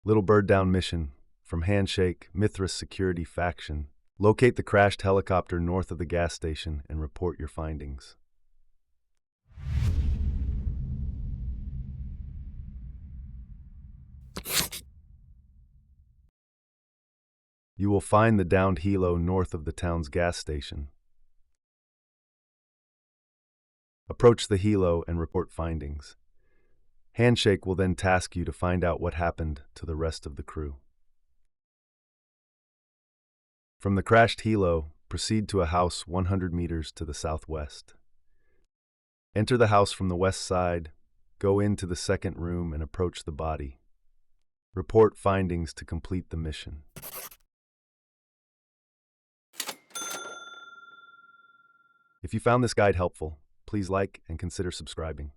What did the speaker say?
Little Bird Down mission from Handshake, MITHRAS Security Faction. Locate the crashed helicopter north of the gas station and report your findings. You will find the downed helo north of the town's gas station. Approach the helo and report findings. Handshake will then task you to find out what happened to the rest of the crew. From the crashed helo, proceed to a house 100 meters to the southwest. Enter the house from the west side, go into the second room and approach the body. Report findings to complete the mission. If you found this guide helpful, please like and consider subscribing.